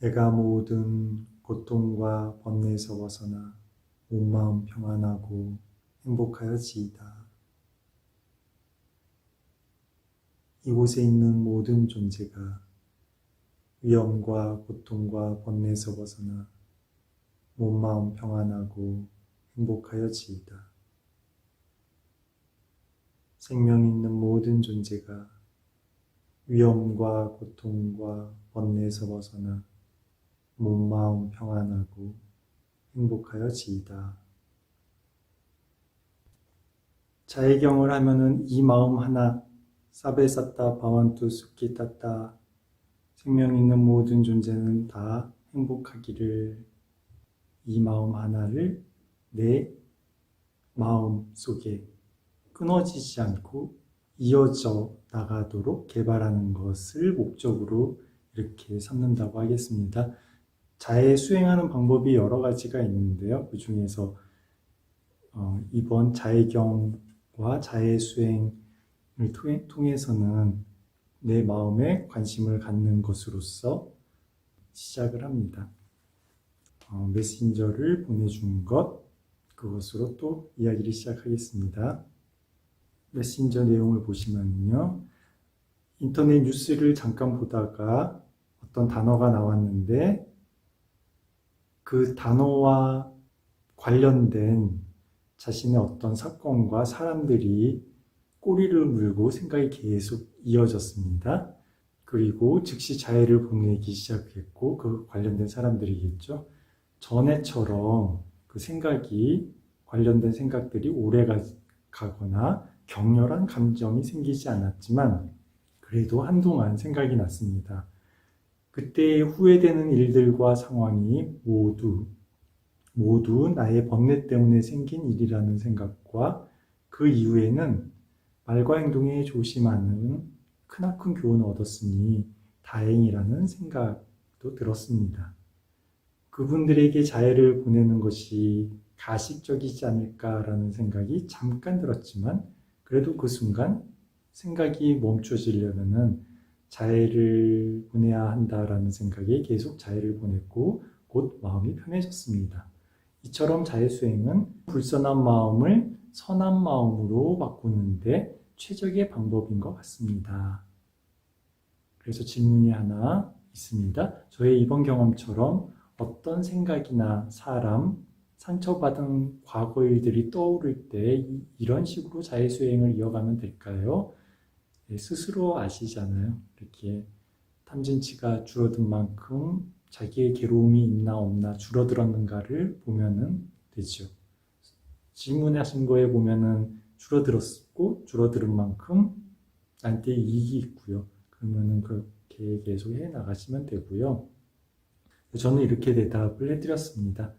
내가 모든 고통과 번뇌에서 벗어나 온 마음 평안하고 행복하여지이다. 이곳에 있는 모든 존재가 위험과 고통과 번뇌에서 벗어나 온 마음 평안하고 행복하여지이다. 생명 있는 모든 존재가 위험과 고통과 번뇌에서 벗어나 몸 마음 평안하고 행복하여지이다. 자해경을 하면은 이 마음 하나 사베사타 바완투 수키타타 생명 있는 모든 존재는 다 행복하기를 이 마음 하나를 내 마음 속에 끊어지지 않고 이어져 나가도록 개발하는 것을 목적으로 이렇게 삼는다고 하겠습니다. 자해 수행하는 방법이 여러 가지가 있는데요. 그 중에서 이번 자해경과 자해 수행을 통해서는 내 마음에 관심을 갖는 것으로서 시작을 합니다. 메신저를 보내준 것, 그것으로 또 이야기를 시작하겠습니다. 메신저 내용을 보시면요. 인터넷 뉴스를 잠깐 보다가 어떤 단어가 나왔는데 그 단어와 관련된 자신의 어떤 사건과 사람들이 꼬리를 물고 생각이 계속 이어졌습니다. 그리고 즉시 자해를 보내기 시작했고 그 관련된 사람들이겠죠. 전에처럼 그 생각이 관련된 생각들이 오래 가거나 격렬한 감정이 생기지 않았지만 그래도 한동안 생각이 났습니다. 그때 후회되는 일들과 상황이 모두 나의 번뇌 때문에 생긴 일이라는 생각과 그 이후에는 말과 행동에 조심하는 크나큰 교훈을 얻었으니 다행이라는 생각도 들었습니다. 그분들에게 자해를 보내는 것이 가식적이지 않을까라는 생각이 잠깐 들었지만 그래도 그 순간 생각이 멈춰지려면은 자해를 보내야 한다라는 생각에 계속 자해를 보냈고 곧 마음이 편해졌습니다. 이처럼 자해 수행은 불선한 마음을 선한 마음으로 바꾸는데 최적의 방법인 것 같습니다. 그래서 질문이 하나 있습니다. 저의 이번 경험처럼 어떤 생각이나 사람, 상처받은 과거 일들이 떠오를 때 이런 식으로 자해 수행을 이어가면 될까요? 네, 스스로 아시잖아요. 이렇게 탐진치가 줄어든 만큼 자기의 괴로움이 있나 없나 줄어들었는가를 보면은 되죠. 질문하신 거에 보면은 줄어들었고 줄어든 만큼 나한테 이익이 있고요. 그러면은 그렇게 계속 해 나가시면 되고요. 저는 이렇게 대답을 해드렸습니다.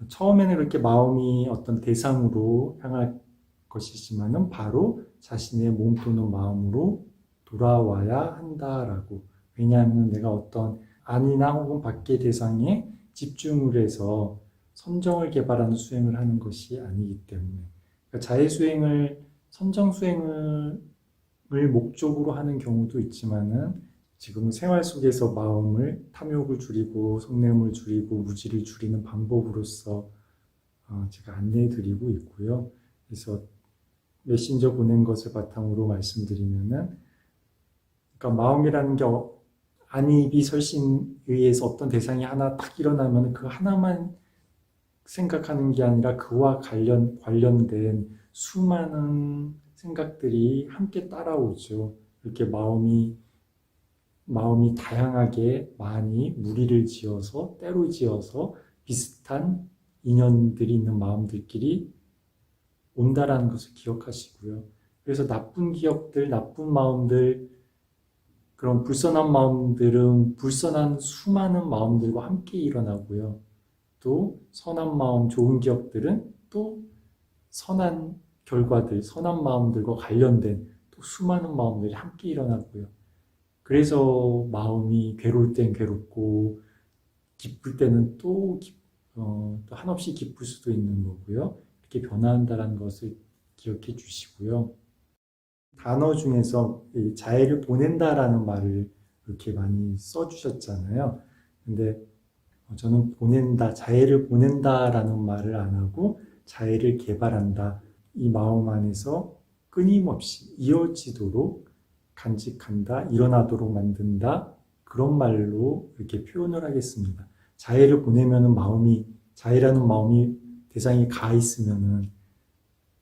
처음에는 이렇게 마음이 어떤 대상으로 향할 것이지만은 바로 자신의 몸 또는 마음으로 돌아와야 한다라고. 왜냐하면 내가 어떤 안이나 혹은 밖의 대상에 집중을 해서 선정을 개발하는 수행을 하는 것이 아니기 때문에 그러니까 자해 수행을 선정 수행을 목적으로 하는 경우도 있지만은 지금 생활 속에서 마음을 탐욕을 줄이고 속냄을 줄이고 무지를 줄이는 방법으로서 제가 안내해 드리고 있고요. 그래서 메신저 보낸 것을 바탕으로 말씀드리면은 그러니까 마음이라는 게 안입이 설신에 의해서 어떤 대상이 하나 딱 일어나면 그 하나만 생각하는 게 아니라 그와 관련된 수많은 생각들이 함께 따라오죠. 이렇게 마음이 다양하게 많이 무리를 지어서 때로 지어서 비슷한 인연들이 있는 마음들끼리 온다라는 것을 기억하시고요. 그래서 나쁜 기억들, 나쁜 마음들, 그런 불선한 마음들은 불선한 수많은 마음들과 함께 일어나고요. 또 선한 마음, 좋은 기억들은 또 선한 결과들, 선한 마음들과 관련된 또 수많은 마음들이 함께 일어나고요. 그래서 마음이 괴로울 땐 괴롭고 기쁠 때는 또 한없이 기쁠 수도 있는 거고요. 이렇게 변화한다는 것을 기억해 주시고요. 단어 중에서 자해를 보낸다라는 말을 이렇게 많이 써주셨잖아요. 근데 저는 자해를 보낸다라는 말을 안 하고 자해를 개발한다. 이 마음 안에서 끊임없이 이어지도록 간직한다, 일어나도록 만든다. 그런 말로 이렇게 표현을 하겠습니다. 자해를 보내면은 자해라는 마음이 대상이 가 있으면은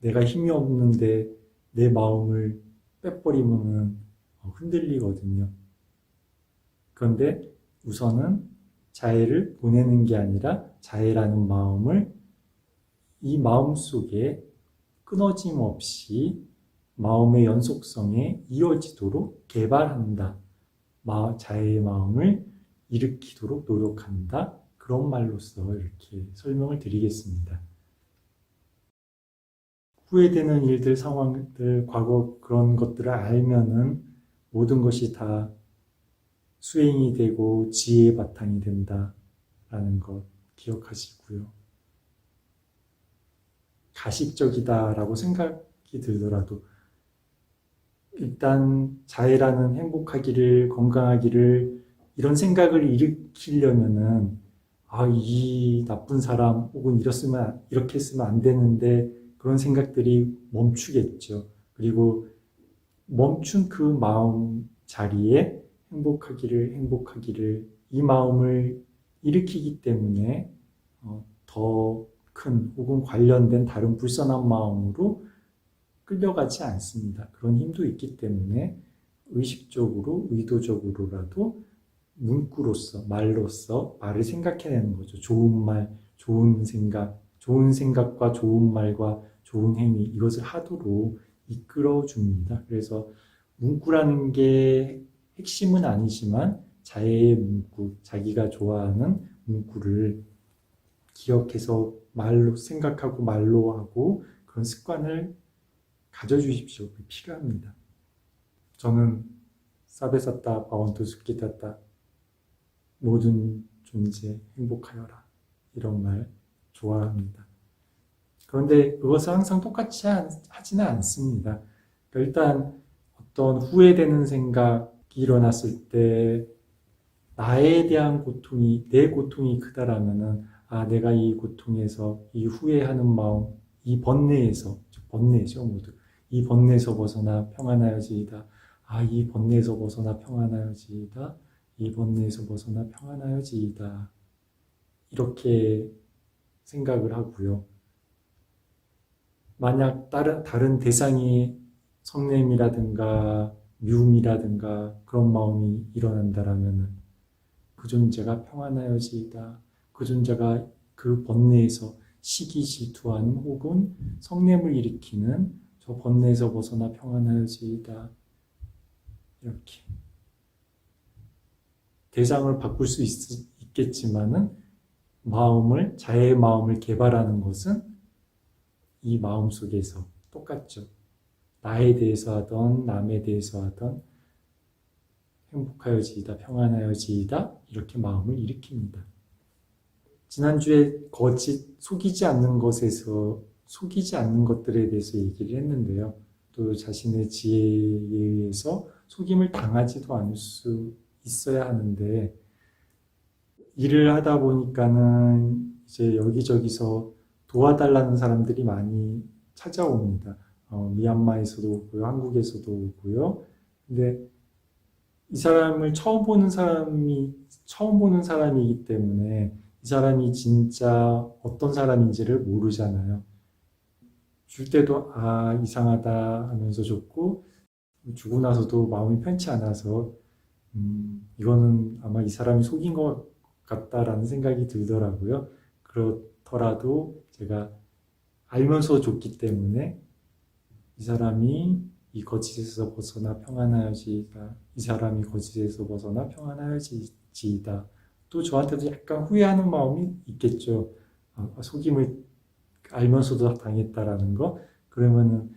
내가 힘이 없는데 내 마음을 빼버리면은 흔들리거든요. 그런데 우선은 자해를 보내는 게 아니라 자해라는 마음을 이 마음 속에 끊어짐 없이 마음의 연속성에 이어지도록 개발한다. 자해의 마음을 일으키도록 노력한다. 그런 말로써 이렇게 설명을 드리겠습니다. 후회되는 일들, 상황들, 과거 그런 것들을 알면은 모든 것이 다 수행이 되고 지혜의 바탕이 된다라는 것 기억하시고요. 가식적이다라고 생각이 들더라도 일단 자해라는 행복하기를, 건강하기를 이런 생각을 일으키려면은 이 나쁜 사람 혹은 이렇게 했으면 안 되는데 그런 생각들이 멈추겠죠. 그리고 멈춘 그 마음 자리에 행복하기를 이 마음을 일으키기 때문에 더 큰 혹은 관련된 다른 불선한 마음으로 끌려가지 않습니다. 그런 힘도 있기 때문에 의식적으로, 의도적으로라도 문구로서, 말을 생각해내는 거죠. 좋은 말, 좋은 생각과 좋은 말과 좋은 행위, 이것을 하도록 이끌어줍니다. 그래서 문구라는 게 핵심은 아니지만 자해의 문구, 자기가 좋아하는 문구를 기억해서 생각하고 말로 하고 그런 습관을 가져주십시오. 필요합니다. 저는 사베사타 바원투 스키타타 모든 존재 행복하여라 이런 말 좋아합니다. 그런데 그것을 항상 똑같이 하지는 않습니다. 그러니까 일단 어떤 후회되는 생각이 일어났을 때 나에 대한 내 고통이 크다라면은 내가 이 고통에서 이 후회하는 마음, 이 번뇌죠 모두. 이 번뇌에서 벗어나 평안하여지이다. 이 번뇌에서 벗어나 평안하여지이다. 이 번뇌에서 벗어나 평안하여지이다. 이렇게 생각을 하고요. 만약 다른 대상이 성냄이라든가 미움이라든가 그런 마음이 일어난다라면은 그 존재가 평안하여지이다. 그 존재가 그 번뇌에서 시기 질투하는 혹은 성냄을 일으키는 저 번뇌에서 벗어나 평안하여지이다. 이렇게 대상을 바꿀 수 있겠지만은 자해의 마음을 개발하는 것은 이 마음 속에서 똑같죠. 나에 대해서 하던 남에 대해서 하던 행복하여지이다, 평안하여지이다 이렇게 마음을 일으킵니다. 지난주에 속이지 않는 것들에 대해서 얘기를 했는데요. 또 자신의 지혜에 의해서 속임을 당하지도 않을 수 있어야 하는데 일을 하다 보니까는 이제 여기저기서 도와달라는 사람들이 많이 찾아옵니다. 미얀마에서도 오고요, 한국에서도 오고요. 근데 이 사람을 처음 보는 사람이기 때문에 이 사람이 진짜 어떤 사람인지를 모르잖아요. 줄 때도 이상하다 하면서 줬고 주고 나서도 마음이 편치 않아서 이거는 아마 이 사람이 속인 것 같다라는 생각이 들더라고요. 그렇더라도 제가 알면서 줬기 때문에 이 사람이 이 거짓에서 벗어나 평안하여지이다. 이 사람이 거짓에서 벗어나 평안하여지이다. 또 저한테도 약간 후회하는 마음이 있겠죠. 속임을 알면서도 당했다라는 거. 그러면은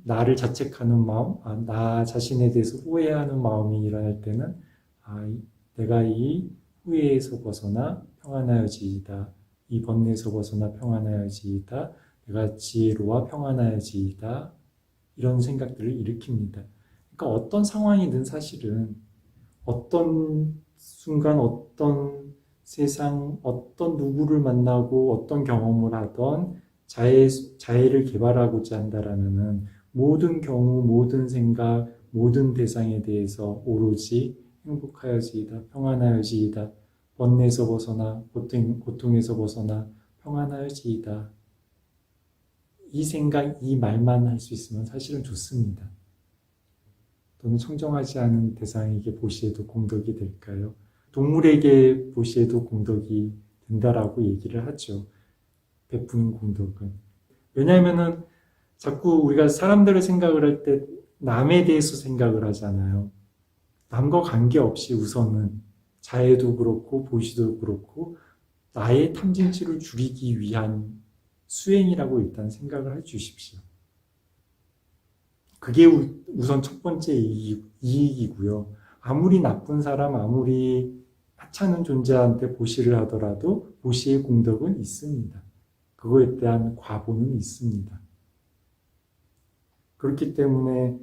나를 자책하는 마음, 나 자신에 대해서 후회하는 마음이 일어날 때는 내가 이 후회에서 벗어나 평안하여지이다. 이 번뇌에서 벗어나 평안하여지이다. 내가 지혜로와 평안하여지이다. 이런 생각들을 일으킵니다. 그러니까 어떤 상황이든 사실은 어떤 순간 어떤 세상, 어떤 누구를 만나고 어떤 경험을 하던 자해를 개발하고자 한다라면은 모든 경우, 모든 생각, 모든 대상에 대해서 오로지 행복하여지이다, 평안하여지이다, 번뇌에서 벗어나, 고통에서 벗어나 평안하여지이다. 이 생각, 이 말만 할 수 있으면 사실은 좋습니다. 또는 청정하지 않은 대상에게 보시에도 공덕이 될까요? 동물에게 보시에도 공덕이 된다라고 얘기를 하죠. 베푸는 공덕은. 왜냐하면은 자꾸 우리가 사람들을 생각을 할 때 남에 대해서 생각을 하잖아요. 남과 관계없이 우선은 자해도 그렇고 보시도 그렇고 나의 탐진치를 줄이기 위한 수행이라고 일단 생각을 해 주십시오. 그게 우선 첫 번째 이익이고요. 아무리 나쁜 사람, 아무리 하찮은 존재한테 보시를 하더라도 보시의 공덕은 있습니다. 그거에 대한 과보는 있습니다. 그렇기 때문에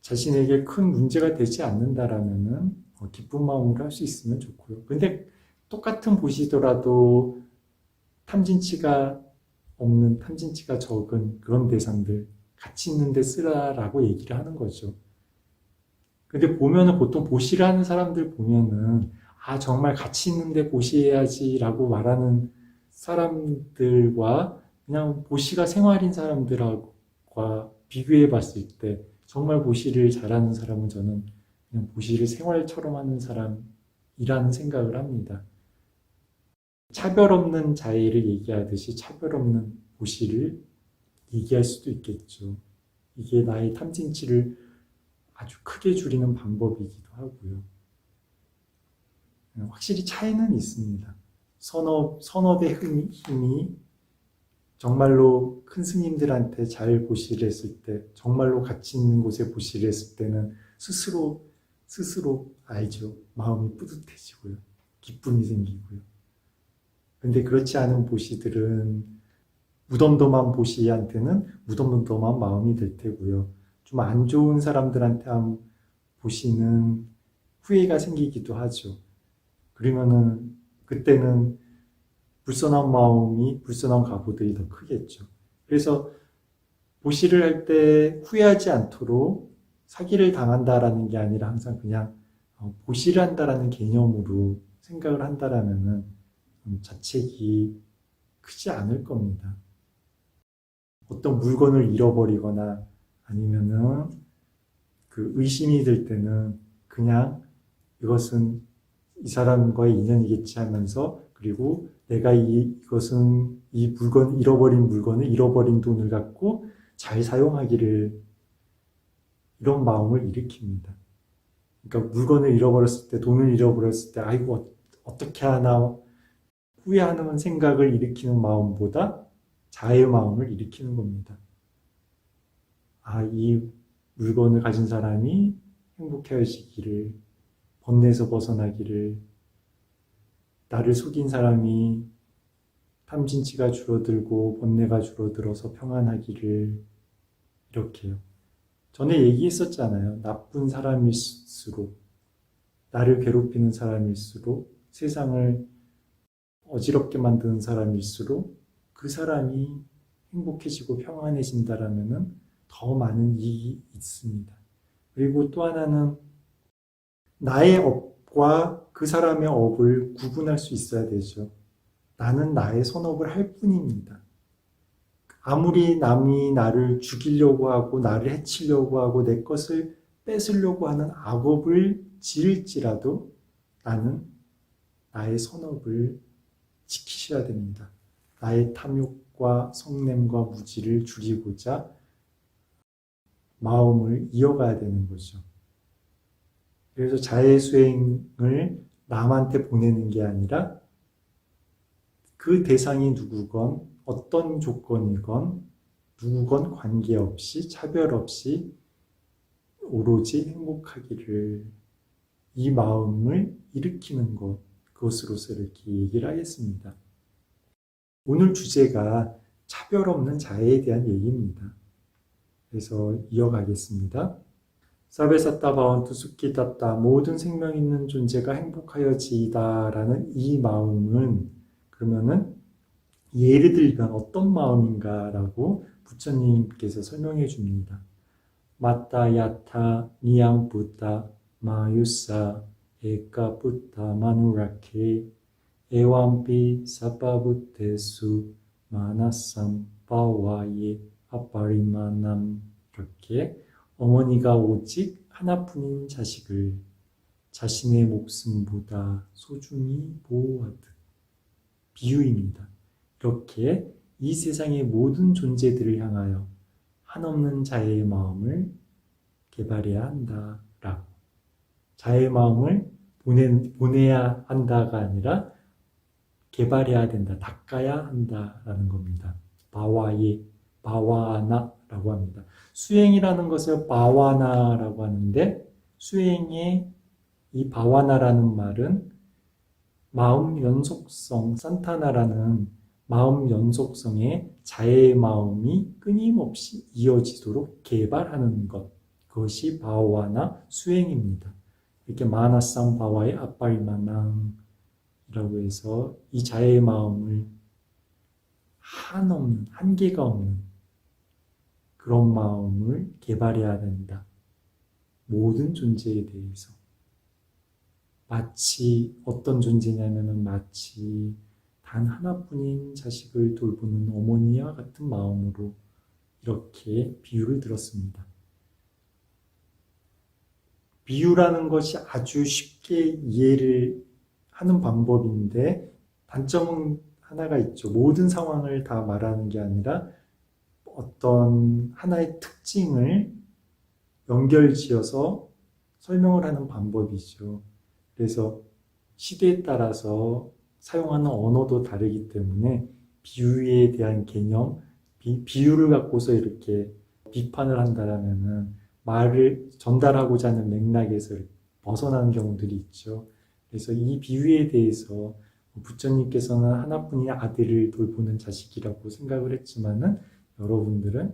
자신에게 큰 문제가 되지 않는다라면은 기쁜 마음으로 할 수 있으면 좋고요. 근데 똑같은 보시더라도 탐진치가 없는, 탐진치가 적은 그런 대상들 같이 있는데 쓰라라고 얘기를 하는 거죠. 근데 보면은 보통 보시를 하는 사람들 보면은 정말 같이 있는데 보시해야지라고 말하는 사람들과 그냥 보시가 생활인 사람들과 비교해 봤을 때 정말 보시를 잘하는 사람은 저는 그냥 보시를 생활처럼 하는 사람이라는 생각을 합니다. 차별 없는 자해를 얘기하듯이 차별 없는 보시를 얘기할 수도 있겠죠. 이게 나의 탐진치를 아주 크게 줄이는 방법이기도 하고요. 확실히 차이는 있습니다. 선업의 힘이 정말로 큰 스님들한테 잘 보시를 했을 때, 정말로 가치 있는 곳에 보시를 했을 때는 스스로 알죠. 마음이 뿌듯해지고요. 기쁨이 생기고요. 근데 그렇지 않은 보시들은 무덤덤한 보시한테는 무덤덤한 마음이 될 테고요. 좀 안 좋은 사람들한테 한 보시는 후회가 생기기도 하죠. 그러면은 그때는 불선한 마음이, 불선한 가보들이 더 크겠죠. 그래서 보시를 할 때 후회하지 않도록 사기를 당한다라는 게 아니라 항상 그냥 보시를 한다라는 개념으로 생각을 한다라면은 자책이 크지 않을 겁니다. 어떤 물건을 잃어버리거나 아니면은 그 의심이 들 때는 그냥 이것은 이 사람과의 인연이겠지 하면서, 그리고 내가 이것은 이 잃어버린 물건을, 잃어버린 돈을 갖고 잘 사용하기를, 이런 마음을 일으킵니다. 그러니까 물건을 잃어버렸을 때, 돈을 잃어버렸을 때 아이고 어떻게 하나 후회하는 생각을 일으키는 마음보다 자애의 마음을 일으키는 겁니다. 이 물건을 가진 사람이 행복해지기를, 번뇌에서 벗어나기를, 나를 속인 사람이 탐진치가 줄어들고 번뇌가 줄어들어서 평안하기를, 이렇게요. 전에 얘기했었잖아요. 나쁜 사람일수록, 나를 괴롭히는 사람일수록, 세상을 어지럽게 만드는 사람일수록 그 사람이 행복해지고 평안해진다라면은 더 많은 이익이 있습니다. 그리고 또 하나는 나의 업과 그 사람의 업을 구분할 수 있어야 되죠. 나는 나의 선업을 할 뿐입니다. 아무리 남이 나를 죽이려고 하고 나를 해치려고 하고 내 것을 뺏으려고 하는 악업을 지을지라도 나는 나의 선업을 지키셔야 됩니다. 나의 탐욕과 성냄과 무지를 줄이고자 마음을 이어가야 되는 거죠. 그래서 자해수행을 남한테 보내는 게 아니라 그 대상이 누구건 어떤 조건이건 누구건 관계없이 차별 없이 오로지 행복하기를, 이 마음을 일으키는 것, 그것으로서 이렇게 얘기를 하겠습니다. 오늘 주제가 차별 없는 자해에 대한 얘기입니다. 그래서 이어가겠습니다. 사베사타 바원투 수키타타 모든 생명 있는 존재가 행복하여지이다라는 이 마음은 그러면은 예를 들면 어떤 마음인가라고 부처님께서 설명해 줍니다. 마타 야타 니양 부타 마유사 에카 부타 마누라케 에완피 사파부테수 마나삼 바와예 아파리마남 이렇게 어머니가 오직 하나뿐인 자식을 자신의 목숨보다 소중히 보호하듯 비유입니다. 이렇게 이 세상의 모든 존재들을 향하여 한없는 자애의 마음을 개발해야 한다라고. 자애의 마음을 보내야 한다가 아니라 개발해야 된다, 닦아야 한다라는 겁니다. 바와예, 바와나라고 합니다. 수행이라는 것을 바와나라고 하는데 수행의 이 바와나라는 말은 마음 연속성, 산타나라는 마음 연속성의 자애의 마음이 끊임없이 이어지도록 개발하는 것. 그것이 바와나 수행입니다. 이렇게 마나상 바와의 아빠리마낭 이라고 해서 이 자애의 마음을 한없는, 한계가 없는 그런 마음을 개발해야 된다. 모든 존재에 대해서. 마치 어떤 존재냐면은 마치 단 하나뿐인 자식을 돌보는 어머니와 같은 마음으로 이렇게 비유를 들었습니다. 비유라는 것이 아주 쉽게 이해를 하는 방법인데 단점은 하나가 있죠. 모든 상황을 다 말하는 게 아니라 어떤 하나의 특징을 연결지어서 설명을 하는 방법이죠. 그래서 시대에 따라서 사용하는 언어도 다르기 때문에 비유에 대한 개념, 비유를 갖고서 이렇게 비판을 한다라면은 말을 전달하고자 하는 맥락에서 벗어나는 경우들이 있죠. 그래서 이 비유에 대해서 부처님께서는 하나뿐인 아들을 돌보는 자식이라고 생각을 했지만은 여러분들은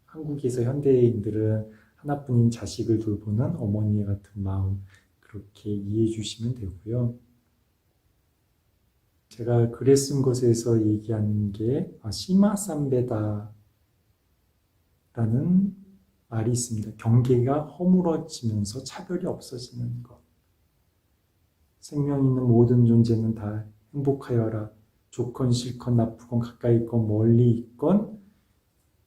한국에서 현대인들은 하나뿐인 자식을 돌보는 어머니 같은 마음 그렇게 이해해 주시면 되고요. 제가 글에 쓴 것에서 얘기하는 게 시마삼베다라는 말이 있습니다. 경계가 허물어지면서 차별이 없어지는 것. 생명 있는 모든 존재는 다 행복하여라. 좋건 싫건 나쁘건 가까이 있건 멀리 있건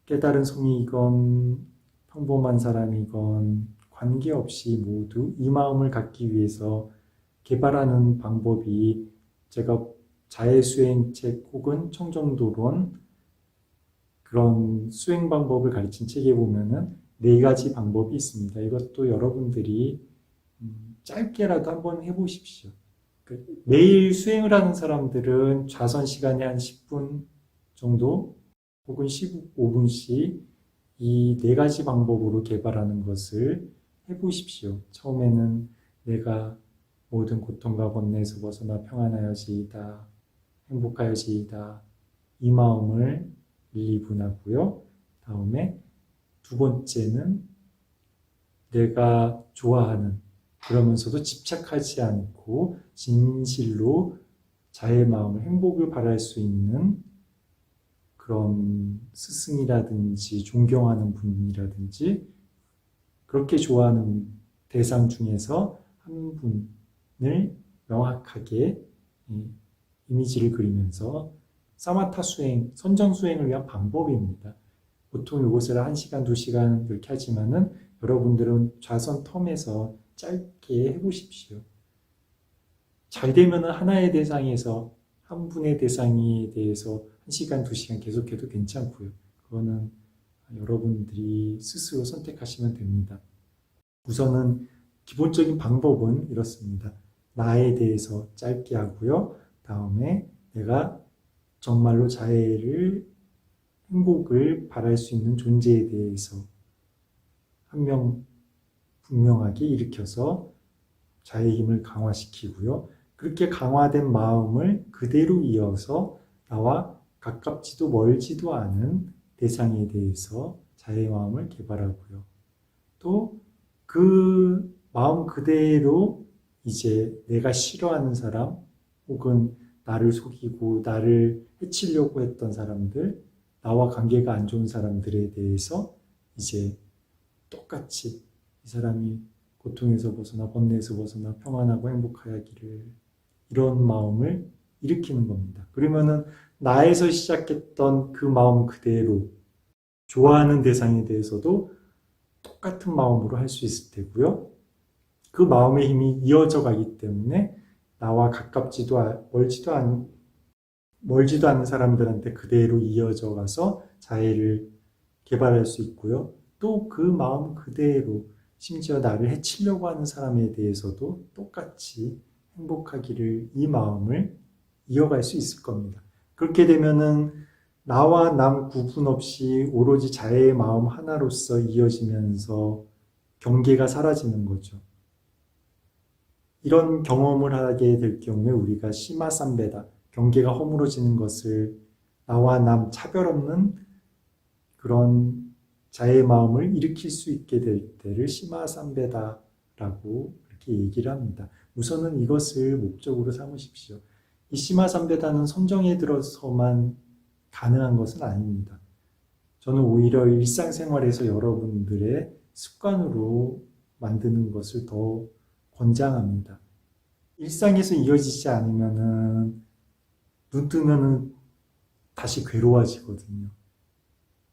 깨달은 성이건 평범한 사람이건 관계없이 모두 이 마음을 갖기 위해서 개발하는 방법이 제가 자해수행책 혹은 청정도론 그런 수행 방법을 가르친 책에 보면은 4가지 방법이 있습니다. 이것도 여러분들이 짧게라도 한번 해보십시오. 매일 수행을 하는 사람들은 좌선 시간이 한 10분 정도 혹은 15분씩 이 4가지 방법으로 개발하는 것을 해보십시오. 처음에는 내가 모든 고통과 번뇌에서 벗어나 평안하여지이다, 행복하여지이다 이 마음을 1, 2분 하고요. 다음에 2번째는 내가 좋아하는 그러면서도 집착하지 않고 진실로 자의 마음을 행복을 바랄 수 있는 그런 스승이라든지 존경하는 분이라든지 그렇게 좋아하는 대상 중에서 한 분을 명확하게 이미지를 그리면서 사마타 수행, 선정 수행을 위한 방법입니다. 보통 이것을 1시간, 2시간 이렇게 하지만은 여러분들은 좌선 텀에서 짧게 해보십시오. 잘 되면 하나의 대상에서 한 분의 대상에 대해서 1시간, 2시간 계속해도 괜찮고요. 그거는 여러분들이 스스로 선택하시면 됩니다. 우선은 기본적인 방법은 이렇습니다. 나에 대해서 짧게 하고요. 다음에 내가 정말로 자애를 행복을 바랄 수 있는 존재에 대해서 한 명 분명하게 일으켜서 자의 힘을 강화시키고요. 그렇게 강화된 마음을 그대로 이어서 나와 가깝지도 멀지도 않은 대상에 대해서 자의 마음을 개발하고요. 또 그 마음 그대로 이제 내가 싫어하는 사람 혹은 나를 속이고 나를 해치려고 했던 사람들, 나와 관계가 안 좋은 사람들에 대해서 이제 똑같이 이 사람이 고통에서 벗어나 번뇌에서 벗어나 평안하고 행복하기를, 이런 마음을 일으키는 겁니다. 그러면은 나에서 시작했던 그 마음 그대로 좋아하는 대상에 대해서도 똑같은 마음으로 할 수 있을 테고요. 그 마음의 힘이 이어져 가기 때문에 나와 가깝지도 멀지도 않은 사람들한테 그대로 이어져 가서 자해를 개발할 수 있고요. 또 그 마음 그대로 심지어 나를 해치려고 하는 사람에 대해서도 똑같이 행복하기를, 이 마음을 이어갈 수 있을 겁니다. 그렇게 되면은 나와 남 구분 없이 오로지 자애의 마음 하나로서 이어지면서 경계가 사라지는 거죠. 이런 경험을 하게 될 경우에 우리가 시마삼베다, 경계가 허물어지는 것을, 나와 남 차별 없는 그런 자애의 마음을 일으킬 수 있게 될 때를 시마삼베다라고 이렇게 얘기를 합니다. 우선은 이것을 목적으로 삼으십시오. 이 시마삼베다는 선정에 들어서만 가능한 것은 아닙니다. 저는 오히려 일상생활에서 여러분들의 습관으로 만드는 것을 더 권장합니다. 일상에서 이어지지 않으면은 눈 뜨면은 다시 괴로워지거든요.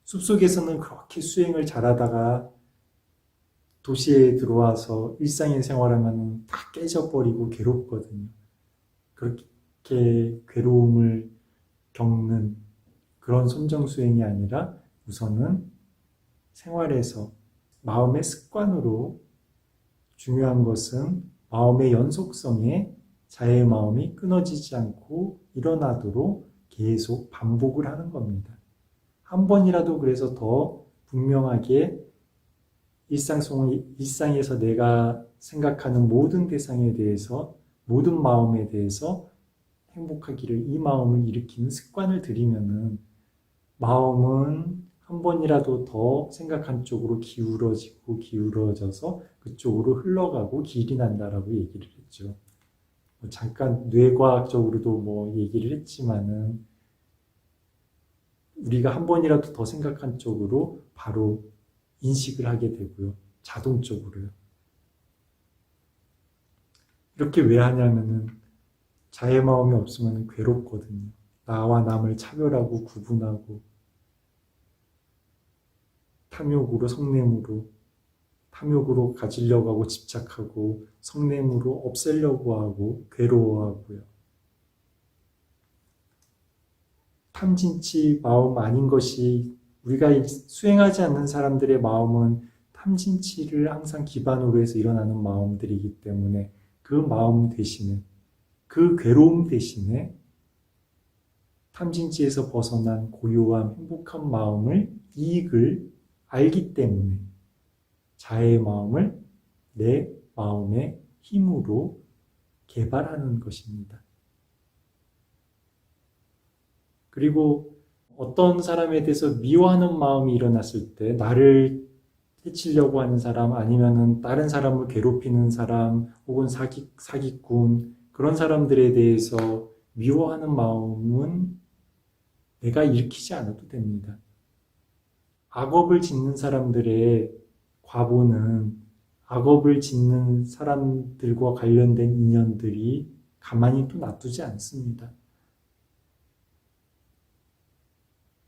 숲속에서는 그렇게 수행을 잘하다가 도시에 들어와서 일상의 생활하면 다 깨져버리고 괴롭거든요. 그렇게 괴로움을 겪는 그런 선정수행이 아니라 우선은 생활에서 마음의 습관으로, 중요한 것은 마음의 연속성에 자애의 마음이 끊어지지 않고 일어나도록 계속 반복을 하는 겁니다. 한 번이라도 그래서 더 분명하게 일상에서 내가 생각하는 모든 대상에 대해서, 모든 마음에 대해서 행복하기를, 이 마음을 일으키는 습관을 들이면은 마음은 한 번이라도 더 생각한 쪽으로 기울어져서 그쪽으로 흘러가고 길이 난다라고 얘기를 했죠. 잠깐 뇌과학적으로도 얘기를 했지만은 우리가 한 번이라도 더 생각한 쪽으로 바로 인식을 하게 되고요. 자동적으로요. 이렇게 왜 하냐면은 자의 마음이 없으면 괴롭거든요. 나와 남을 차별하고 구분하고 탐욕으로 가지려고 하고 집착하고 성냄으로 없애려고 하고 괴로워하고요. 탐진치 마음 아닌 것이, 우리가 수행하지 않는 사람들의 마음은 탐진치를 항상 기반으로 해서 일어나는 마음들이기 때문에 그 마음 대신에, 그 괴로움 대신에 탐진치에서 벗어난 고요함, 행복한 마음을, 이익을 알기 때문에 자애의 마음을 내 마음의 힘으로 개발하는 것입니다. 그리고 어떤 사람에 대해서 미워하는 마음이 일어났을 때, 나를 해치려고 하는 사람, 아니면은 다른 사람을 괴롭히는 사람, 혹은 사기꾼, 그런 사람들에 대해서 미워하는 마음은 내가 일으키지 않아도 됩니다. 악업을 짓는 사람들의 과보는 악업을 짓는 사람들과 관련된 인연들이 가만히 또 놔두지 않습니다.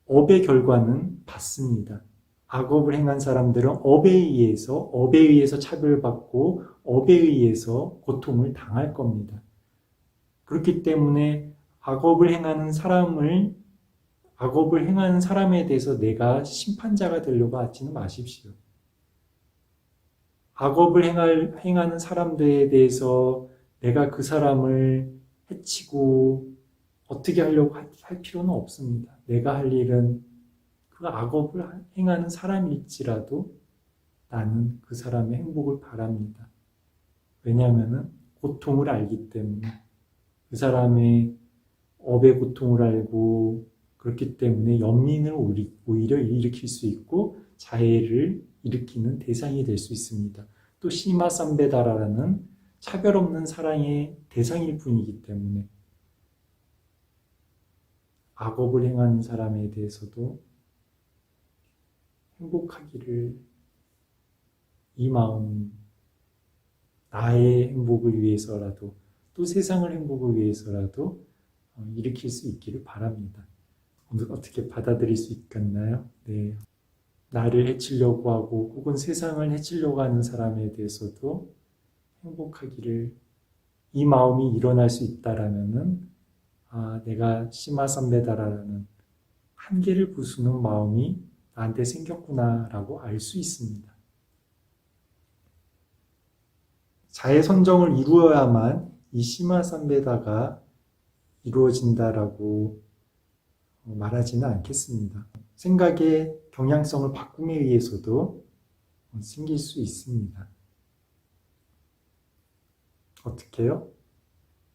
업의 결과는 받습니다. 악업을 행한 사람들은 업에 의해서 차별받고 업에 의해서 고통을 당할 겁니다. 그렇기 때문에 악업을 행하는 사람에 대해서 내가 심판자가 되려고 하지는 마십시오. 악업을 행하는 사람들에 대해서 내가 그 사람을 해치고 어떻게 하려고 할 필요는 없습니다. 내가 할 일은 그 악업을 행하는 사람일지라도 나는 그 사람의 행복을 바랍니다. 왜냐하면 고통을 알기 때문에, 그 사람의 업의 고통을 알고, 그렇기 때문에 연민을 오히려 일으킬 수 있고 자애를 일으키는 대상이 될 수 있습니다. 또 시마삼베다라는 차별 없는 사랑의 대상일 뿐이기 때문에 악업을 행하는 사람에 대해서도 행복하기를, 이 마음, 나의 행복을 위해서라도 또 세상을 행복을 위해서라도 일으킬 수 있기를 바랍니다. 오늘 어떻게 받아들일 수 있겠나요? 네. 나를 해치려고 하고 혹은 세상을 해치려고 하는 사람에 대해서도 행복하기를, 이 마음이 일어날 수 있다라면은 내가 시마삼베다라는 한계를 부수는 마음이 나한테 생겼구나라고 알 수 있습니다. 자의 선정을 이루어야만 이 시마삼베다가 이루어진다라고 말하지는 않겠습니다. 생각의 경향성을 바꿈에 의해서도 생길 수 있습니다. 어떻게요?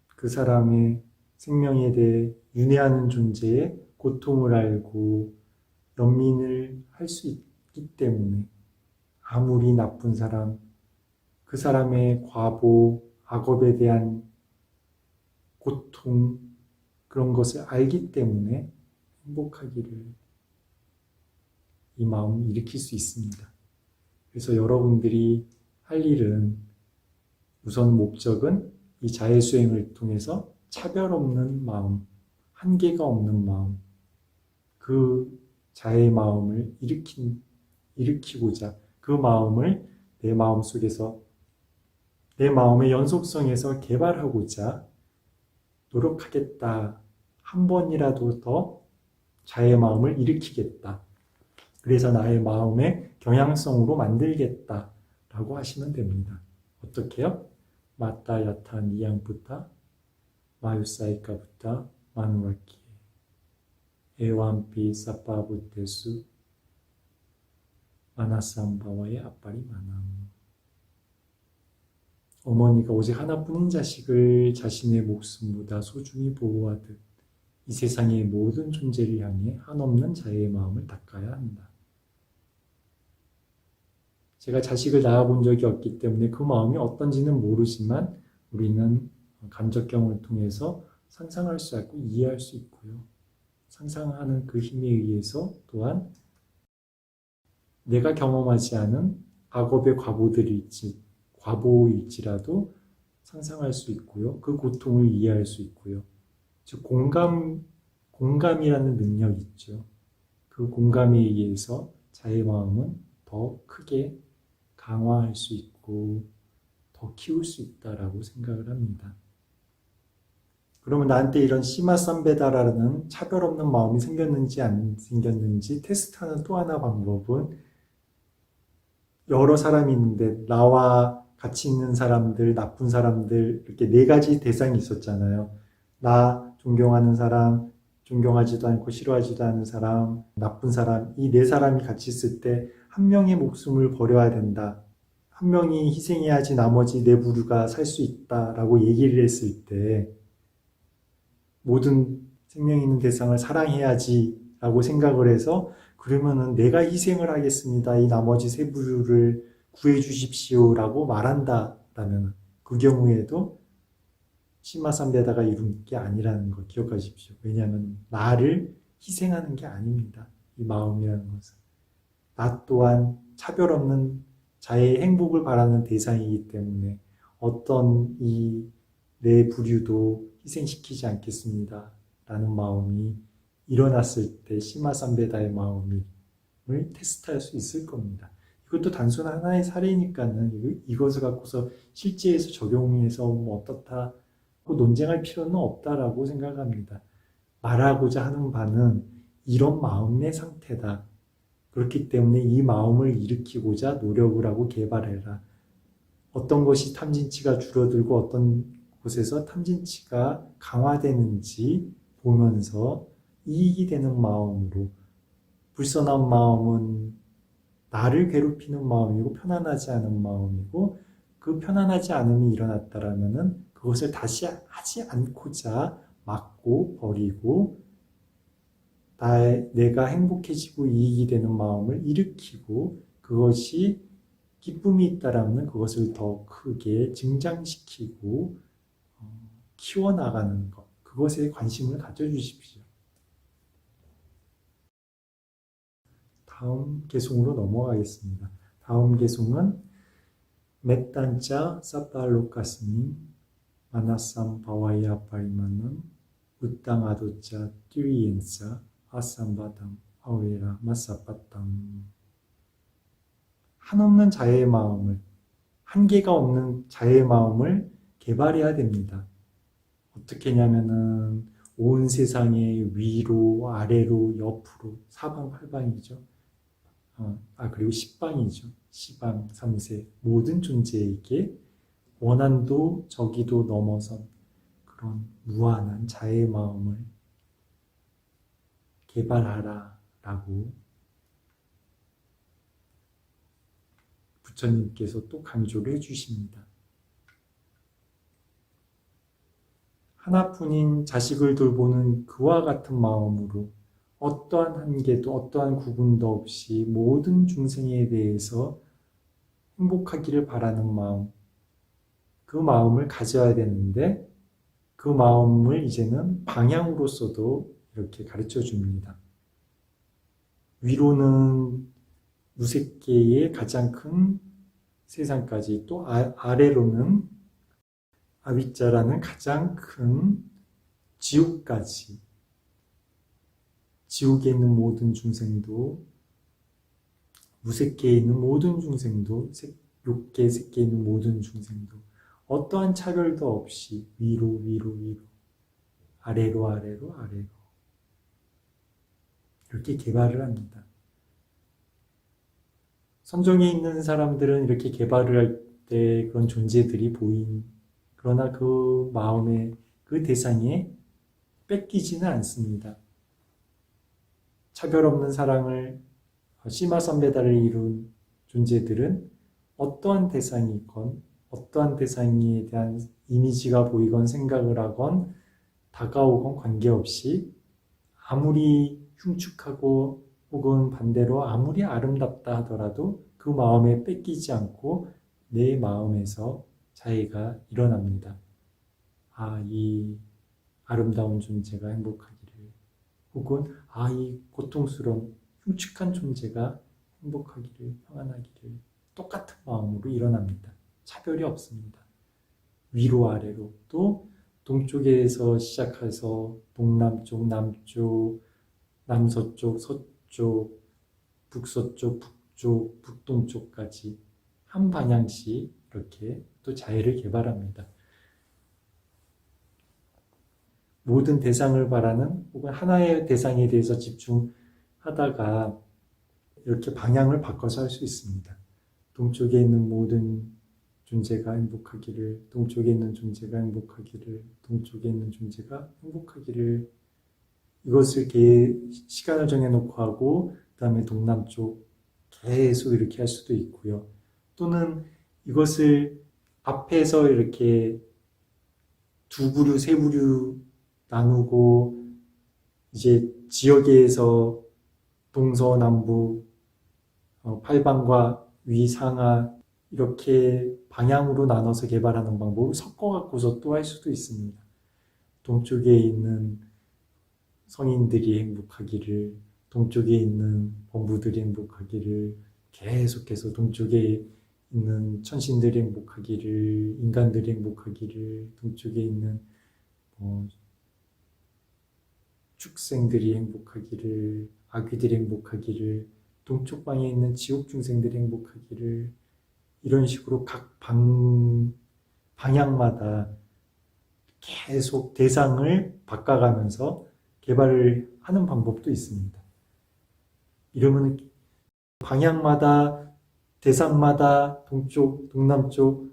그 사람의 생명에 대해 윤회하는 존재의 고통을 알고 연민을 할 수 있기 때문에 아무리 나쁜 사람, 그 사람의 과보, 악업에 대한 고통, 그런 것을 알기 때문에 행복하기를, 이 마음을 일으킬 수 있습니다. 그래서 여러분들이 할 일은, 우선 목적은 이 자해수행을 통해서 차별 없는 마음, 한계가 없는 마음, 그 자해의 마음을 일으키고자, 그 마음을 내 마음 속에서, 내 마음의 연속성에서 개발하고자 노력하겠다. 한 번이라도 더 자의 마음을 일으키겠다. 그래서 나의 마음의 경향성으로 만들겠다. 라고 하시면 됩니다. 어떻게요? 마타 야타 니양부타 마유사이카부타 마누라키 에완피 사파부테수 마나삼바와의 앞발이 많음. 어머니가 오직 하나뿐인 자식을 자신의 목숨보다 소중히 보호하듯 이 세상의 모든 존재를 향해 한없는 자애의 마음을 닦아야 한다. 제가 자식을 낳아본 적이 없기 때문에 그 마음이 어떤지는 모르지만 우리는 간접경을 통해서 상상할 수 있고 이해할 수 있고요. 상상하는 그 힘에 의해서 또한 내가 경험하지 않은 악업의 과보일지라도 상상할 수 있고요. 그 고통을 이해할 수 있고요. 즉 공감이라는 능력이 있죠. 그 공감에 의해서 자의 마음은 더 크게 강화할 수 있고 더 키울 수 있다라고 생각을 합니다. 그러면 나한테 이런 시마삼베다라는 차별 없는 마음이 생겼는지 안 생겼는지 테스트하는 또 하나 방법은, 여러 사람이 있는데 나와 같이 있는 사람들, 나쁜 사람들, 이렇게 네 가지 대상이 있었잖아요. 나 존경하는 사람, 존경하지도 않고 싫어하지도 않은 사람, 나쁜 사람, 이 네 사람이 같이 있을 때 한 명의 목숨을 버려야 된다. 한 명이 희생해야지 나머지 네 부류가 살 수 있다라고 얘기를 했을 때 모든 생명 있는 대상을 사랑해야지 라고 생각을 해서, 그러면은 내가 희생을 하겠습니다. 이 나머지 세 부류를 구해 주십시오 라고 말한다라면 그 경우에도 시마삼베다가 이룬 게 아니라는 거 기억하십시오. 왜냐하면 나를 희생하는 게 아닙니다. 이 마음이라는 것은. 나 또한 차별 없는 자의 행복을 바라는 대상이기 때문에 어떤 이 내 부류도 희생시키지 않겠습니다. 라는 마음이 일어났을 때 시마삼베다의 마음을 테스트할 수 있을 겁니다. 이것도 단순 하나의 사례니까는 이것을 갖고서 실제에서 적용해서 뭐 어떻다 논쟁할 필요는 없다라고 생각합니다. 말하고자 하는 바는 이런 마음의 상태다. 그렇기 때문에 이 마음을 일으키고자 노력을 하고 개발해라. 어떤 것이 탐진치가 줄어들고 어떤 곳에서 탐진치가 강화되는지 보면서 이익이 되는 마음으로, 불선한 마음은 나를 괴롭히는 마음이고 편안하지 않은 마음이고, 그 편안하지 않음이 일어났다라면은 그것을 다시 하지 않고자 막고 버리고 내가 행복해지고 이익이 되는 마음을 일으키고, 그것이 기쁨이 있다라면 그것을 더 크게 증장시키고 키워나가는 것, 그것에 관심을 가져주십시오. 다음 개송으로 넘어가겠습니다. 다음 개송은 메탄자 사팔로카스님 마나삼 바와이아 파리마는 우땅아도자 띠리엔사 아삼바담 아웨라 마사바담. 한없는 자애의 마음을, 한계가 없는 자애의 마음을 개발해야 됩니다. 어떻게 하냐면은 온 세상에 위로, 아래로, 옆으로, 사방팔방이죠. 그리고 십방이죠. 시방, 삼세, 모든 존재에게 원한도 저기도 넘어선 그런 무한한 자애의 마음을 개발하라 라고 부처님께서 또 강조를 해주십니다. 하나뿐인 자식을 돌보는 그와 같은 마음으로 어떠한 한계도 어떠한 구분도 없이 모든 중생에 대해서 행복하기를 바라는 마음, 그 마음을 가져야 되는데 그 마음을 이제는 방향으로서도 이렇게 가르쳐 줍니다. 위로는 무색계의 가장 큰 세상까지, 또 아래로는 아비자라는 가장 큰 지옥까지, 지옥에 있는 모든 중생도, 무색계에 있는 모든 중생도, 욕계, 색계에 있는 모든 중생도 어떠한 차별도 없이 위로, 아래로, 이렇게 개발을 합니다. 선종에 있는 사람들은 이렇게 개발을 할 때 그런 존재들이 그러나 그 마음에, 그 대상에 뺏기지는 않습니다. 차별 없는 사랑을, 시마선배다를 이룬 존재들은 어떠한 대상이 있건, 어떠한 대상에 대한 이미지가 보이건 생각을 하건 다가오건 관계없이 아무리 흉측하고 혹은 반대로 아무리 아름답다 하더라도 그 마음에 뺏기지 않고 내 마음에서 자애가 일어납니다. 이 아름다운 존재가 행복하기를, 혹은 이 고통스러운 흉측한 존재가 행복하기를, 평안하기를, 똑같은 마음으로 일어납니다. 차별이 없습니다. 위로 아래로, 또 동쪽에서 시작해서 동남쪽, 남쪽, 남서쪽, 서쪽, 북서쪽, 북쪽, 북동쪽까지 한 방향씩 이렇게 또 자애를 개발합니다. 모든 대상을 바라는, 혹은 하나의 대상에 대해서 집중하다가 이렇게 방향을 바꿔서 할 수 있습니다. 동쪽에 있는 모든 존재가 행복하기를, 동쪽에 있는 존재가 행복하기를, 동쪽에 있는 존재가 행복하기를, 이것을 시간을 정해놓고 하고 그 다음에 동남쪽 계속 이렇게 할 수도 있고요. 또는 이것을 앞에서 이렇게 두 부류, 세 부류 나누고 이제 지역에서 동서남북, 팔방과 위, 상하 이렇게 방향으로 나눠서 개발하는 방법을 섞어갖고서 또 할 수도 있습니다. 동쪽에 있는 성인들이 행복하기를, 동쪽에 있는 범부들이 행복하기를, 계속해서 동쪽에 있는 천신들이 행복하기를, 인간들이 행복하기를, 동쪽에 있는 축생들이 행복하기를, 아귀들이 행복하기를, 동쪽방에 있는 지옥 중생들이 행복하기를, 이런 식으로 각 방향마다 계속 대상을 바꿔가면서 개발을 하는 방법도 있습니다. 이러면 방향마다, 대상마다, 동쪽, 동남쪽,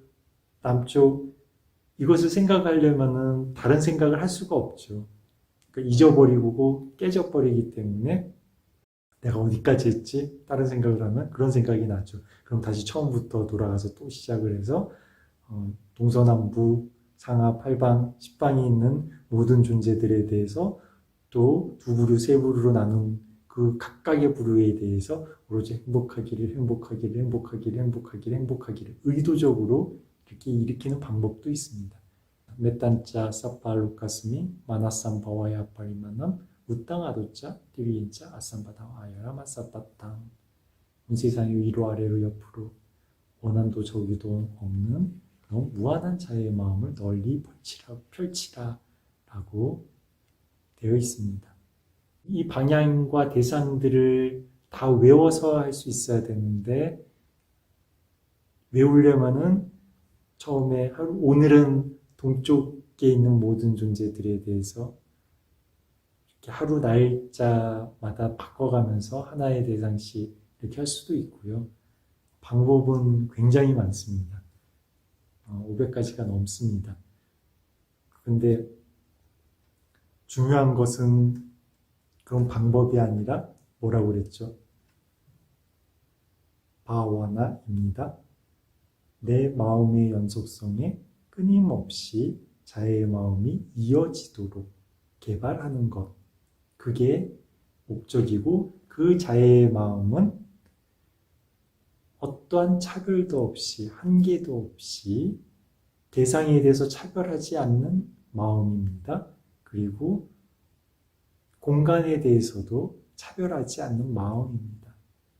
남쪽, 이것을 생각하려면은 다른 생각을 할 수가 없죠. 그러니까 잊어버리고 깨져버리기 때문에 내가 어디까지 했지? 다른 생각을 하면 그런 생각이 나죠. 그럼 다시 처음부터 돌아가서 또 시작을 해서 동서남북, 상하, 팔방, 십방이 있는 모든 존재들에 대해서 또 두 부류, 세 부류로 나눈 그 각각의 부류에 대해서 오로지 행복하기를, 행복하기를, 행복하기를, 행복하기를, 행복하기를 의도적으로 이렇게 일으키는 방법도 있습니다. 메탄자 사팔루카스미 마나삼바와야 파리만남 우땅아도자 디위인자 아삼바다 아야라 마사바땅. 온 세상의 위로 아래로 옆으로 원한도 저기도 없는 그런 무한한 자의 마음을 널리 펼치라 라고 되어 있습니다. 이 방향과 대상들을 다 외워서 할 수 있어야 되는데 외우려면은 처음에 오늘은 동쪽에 있는 모든 존재들에 대해서 이렇게 하루 날짜마다 바꿔가면서 하나의 대상씩 이렇게 할 수도 있고요. 방법은 굉장히 많습니다. 500가지가 넘습니다. 근데 중요한 것은 그런 방법이 아니라 뭐라고 그랬죠? 바와나입니다. 내 마음의 연속성에 끊임없이 자의 마음이 이어지도록 개발하는 것. 그게 목적이고 그 자의 마음은 어떠한 차별도 없이 한계도 없이 대상에 대해서 차별하지 않는 마음입니다. 그리고 공간에 대해서도 차별하지 않는 마음입니다.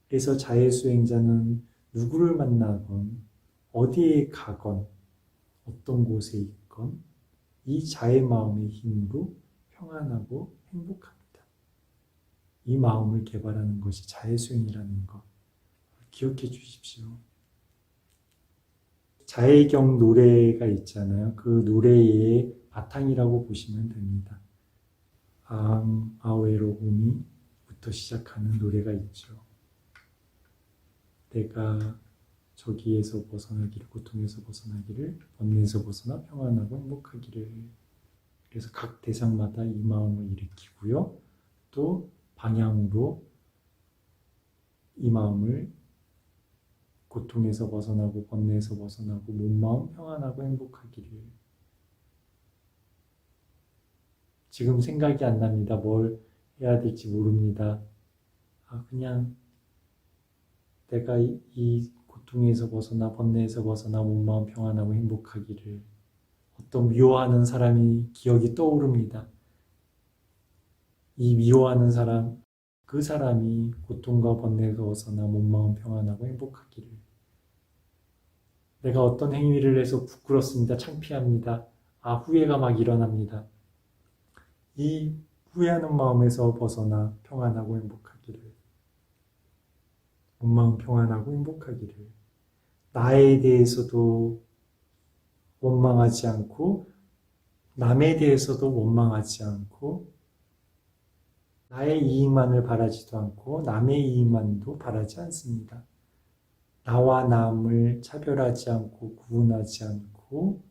그래서 자해수행자는 누구를 만나건 어디에 가건 어떤 곳에 있건 이 자의 마음의 힘으로 평안하고 행복합니다. 이 마음을 개발하는 것이 자해수행이라는 것 기억해 주십시오. 자해경 노래가 있잖아요. 그 노래의 바탕이라고 보시면 됩니다. 아웨로우미부터 시작하는 노래가 있죠. 내가 저기에서 벗어나기를, 고통에서 벗어나기를, 번뇌에서 벗어나 평안하고 행복하기를. 그래서 각 대상마다 이 마음을 일으키고요. 또 방향으로 이 마음을 고통에서 벗어나고 번뇌에서 벗어나고 몸마음 평안하고 행복하기를. 지금 생각이 안 납니다. 뭘 해야 될지 모릅니다. 그냥 내가 이 고통에서 벗어나 번뇌에서 벗어나 몸마음 평안하고 행복하기를. 어떤 미워하는 사람이 기억이 떠오릅니다. 이 미워하는 사람, 그 사람이 고통과 번뇌에서 벗어나 몸마음 평안하고 행복하기를. 내가 어떤 행위를 해서 부끄럽습니다. 창피합니다. 후회가 막 일어납니다. 이 후회하는 마음에서 벗어나 평안하고 행복하기를. 몸마음 평안하고 행복하기를. 나에 대해서도 원망하지 않고 남에 대해서도 원망하지 않고 나의 이익만을 바라지도 않고 남의 이익만도 바라지 않습니다. 나와 남을 차별하지 않고 구분하지 않고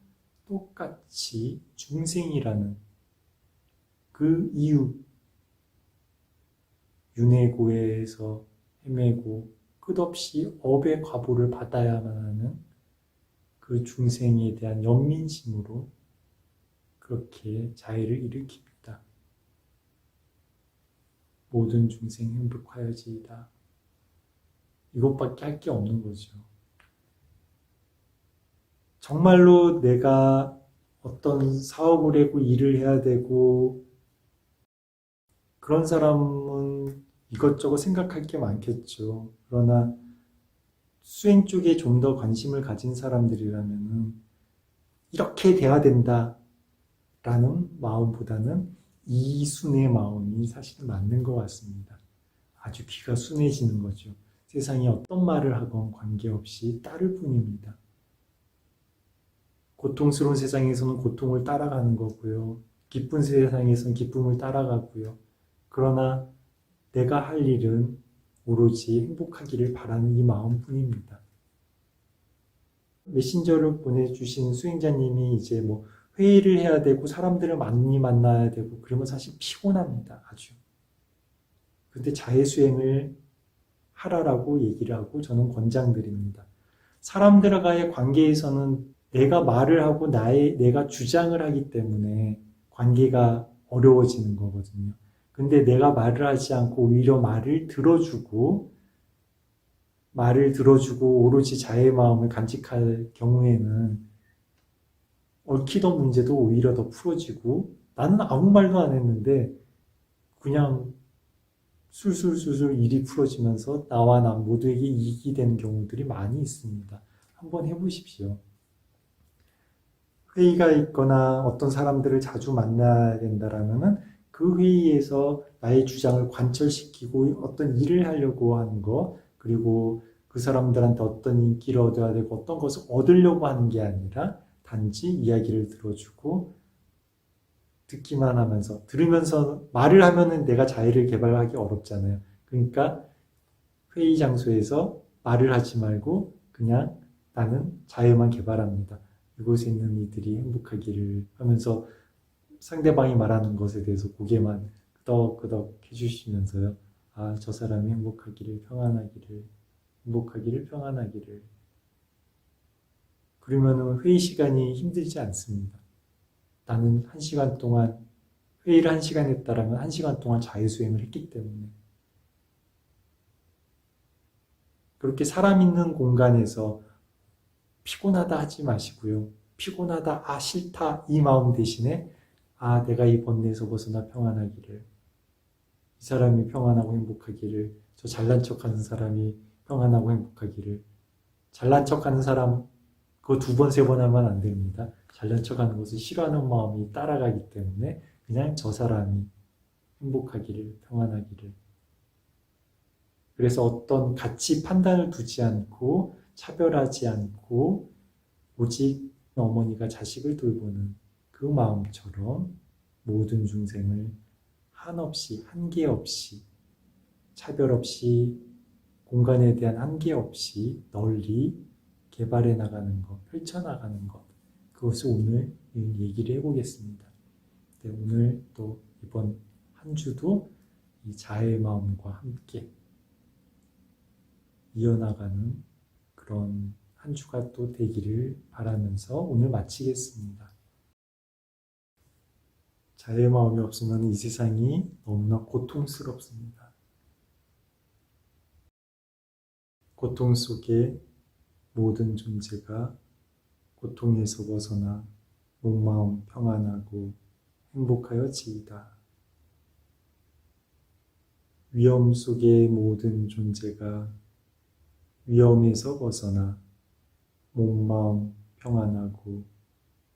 똑같이 중생이라는 그 이유, 윤회고에서 헤매고 끝없이 업의 과보를 받아야만 하는 그 중생에 대한 연민심으로 그렇게 자해를 일으킵니다. 모든 중생 행복하여지이다. 이것밖에 할 게 없는 거죠. 정말로 내가 어떤 사업을 하고 일을 해야 되고 그런 사람은 이것저것 생각할 게 많겠죠. 그러나 수행 쪽에 좀 더 관심을 가진 사람들이라면 이렇게 돼야 된다 라는 마음보다는 이 순의 마음이 사실 맞는 것 같습니다. 아주 귀가 순해지는 거죠. 세상이 어떤 말을 하건 관계없이 따를 뿐입니다. 고통스러운 세상에서는 고통을 따라가는 거고요. 기쁜 세상에서는 기쁨을 따라가고요. 그러나 내가 할 일은 오로지 행복하기를 바라는 이 마음뿐입니다. 메신저를 보내주신 수행자님이 이제 회의를 해야 되고 사람들을 많이 만나야 되고 그러면 사실 피곤합니다. 아주. 근데 자해수행을 하라라고 얘기를 하고 저는 권장드립니다. 사람들과의 관계에서는 내가 말을 하고 내가 주장을 하기 때문에 관계가 어려워지는 거거든요. 근데 내가 말을 하지 않고 오히려 말을 들어주고 오로지 자의 마음을 간직할 경우에는 얽히던 문제도 오히려 더 풀어지고 나는 아무 말도 안 했는데 그냥 술술술술 일이 풀어지면서 나와 나 모두에게 이익이 되는 경우들이 많이 있습니다. 한번 해보십시오. 회의가 있거나 어떤 사람들을 자주 만나야 된다라면은 그 회의에서 나의 주장을 관철시키고 어떤 일을 하려고 하는 거, 그리고 그 사람들한테 어떤 인기를 얻어야 되고 어떤 것을 얻으려고 하는 게 아니라 단지 이야기를 들어주고 듣기만 하면서, 들으면서 말을 하면은 내가 자의를 개발하기 어렵잖아요. 그러니까 회의 장소에서 말을 하지 말고 그냥 나는 자유만 개발합니다. 이곳에 있는 이들이 행복하기를 하면서 상대방이 말하는 것에 대해서 고개만 끄덕끄덕 해주시면서요. 아, 저 사람이 행복하기를, 평안하기를, 행복하기를, 평안하기를. 그러면은 회의 시간이 힘들지 않습니다. 나는 1시간 동안, 회의를 1시간 했다라면 1시간 동안 자유수행을 했기 때문에. 그렇게 사람 있는 공간에서 피곤하다 하지 마시고요. 피곤하다, 아, 싫다, 이 마음 대신에, 아, 내가 이 번뇌에서 벗어나 평안하기를, 이 사람이 평안하고 행복하기를, 저 잘난 척 하는 사람이 평안하고 행복하기를, 잘난 척 하는 사람, 그거 2번, 3번 하면 안 됩니다. 잘난 척 하는 것을 싫어하는 마음이 따라가기 때문에, 그냥 저 사람이 행복하기를, 평안하기를. 그래서 어떤 가치 판단을 두지 않고, 차별하지 않고, 오직 어머니가 자식을 돌보는 그 마음처럼 모든 중생을 한없이, 한계 없이, 차별 없이, 공간에 대한 한계 없이 널리 개발해 나가는 것, 펼쳐나가는 것, 그것을 오늘 얘기를 해보겠습니다. 네, 오늘 또 이번 한 주도 이 자애의 마음과 함께 이어나가는 그런 한 주가 또 되기를 바라면서 오늘 마치겠습니다. 자애의 마음이 없으면 이 세상이 너무나 고통스럽습니다. 고통 속에 모든 존재가 고통에서 벗어나 몸마음 평안하고 행복하여지이다. 위험 속에 모든 존재가 위험에서 벗어나 몸마음 평안하고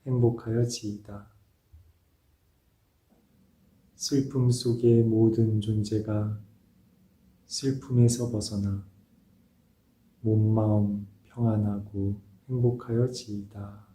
행복하여지이다. 슬픔 속에 모든 존재가 슬픔에서 벗어나 몸마음 평안하고 행복하여지이다.